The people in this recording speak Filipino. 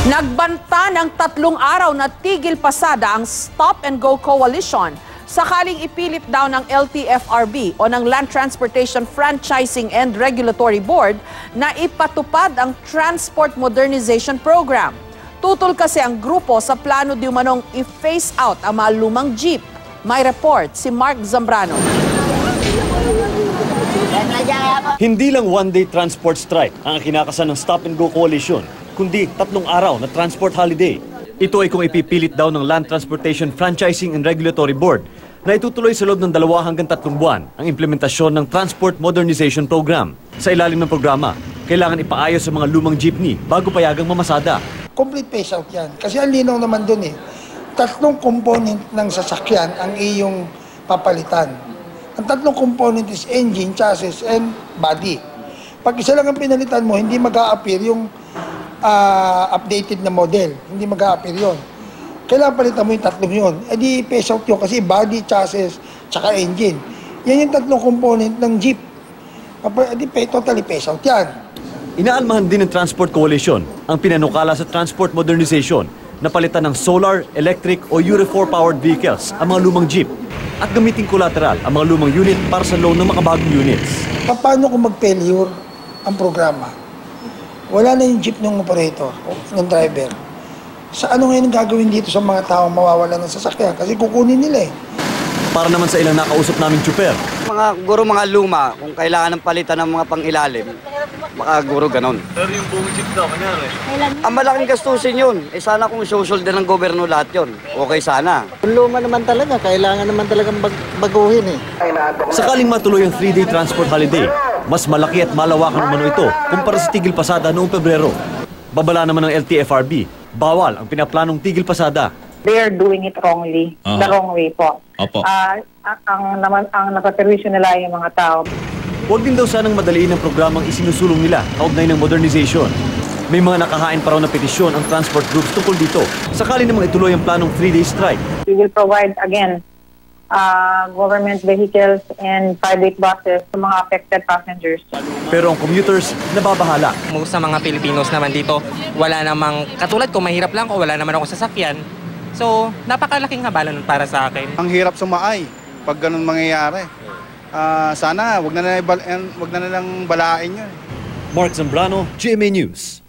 Nagbanta ng 3 araw na tigil pasada ang Stop and Go Coalition sakaling ipilit daw ng LTFRB o ng Land Transportation Franchising and Regulatory Board na ipatupad ang Transport Modernization Program. Tutol kasi ang grupo sa plano di umanong i-phase out ang mga lumang jeep. May report si Mark Zambrano. Hindi lang one-day transport strike ang kinakasan ng Stop and Go Coalition, kundi 3 araw na transport holiday. Ito ay kung ipipilit daw ng Land Transportation Franchising and Regulatory Board na itutuloy sa loob ng 2 hanggang 3 buwan ang implementasyon ng Transport Modernization Program. Sa ilalim ng programa, kailangan ipaayos sa mga lumang jeepney bago payagang mamasada. Complete phase out yan. Kasi ang linaw naman dun 3 component ng sasakyan ang iyong papalitan. Ang 3 component is engine, chassis, and body. Pag isa lang ang pinalitan mo, hindi mag-a-appear yung updated na model. Hindi mag-a-appear yun. Kailangan palitan mo yung 3 yun. E di phase out yun kasi body, chassis, tsaka engine. Yan yung 3 component ng jeep. E di totally phase out yan. Inaalmahan din ng Transport Coalition ang pinanukala sa Transport Modernization na palitan ng solar, electric o Euro 4-powered vehicles ang mga lumang jeep at gamitin collateral ang mga lumang unit para sa loan ng mga bagong units. Paano kung mag-failure ang programa? Wala na yung jeep ng operator, ng driver. Sa ano ngayon gagawin dito sa mga taong mawawala ng sasakyan? Kasi kukunin nila Para naman sa ilang nakausap naming tsuper. Mga luma, kung kailangan ng palitan ng mga pang-ilalim, baka guro ganon. Pero yung buong jeep daw, kanyari? Ang malaking gastusin yun. Sana kung susulde ng gobyerno lahat yun, okay sana. Kung luma naman talaga, kailangan naman talagang baguhin Sakaling matuloy ang 3-day transport holiday, mas malaki at malawakan umano ito kumpara sa tigil pasada noong Pebrero. Babala naman ng LTFRB, bawal ang pinaplanong tigil pasada. They are doing it wrongly, the wrong way po. Opo. Ang napaperwisyo nila yung mga tao. Huwag din daw sanang madaliin ang programang isinusulong nila kaugnay ng modernization. May mga nakahain pa raw na petisyon ang transport groups tungkol dito. Sakali namang ituloy ang planong 3-day strike. We will provide again government vehicles and private buses sa mga affected passengers. Pero ang commuters nababahala. Most sa mga Filipinos naman dito, wala namang, katulad ko, mahirap lang ko, wala naman akong sasakyan. So, napakalaking habala nun para sa akin. Ang hirap sumaay pag ganun mangyayari. Sana wag na lang balain yun. Mark Zambrano, GMA News.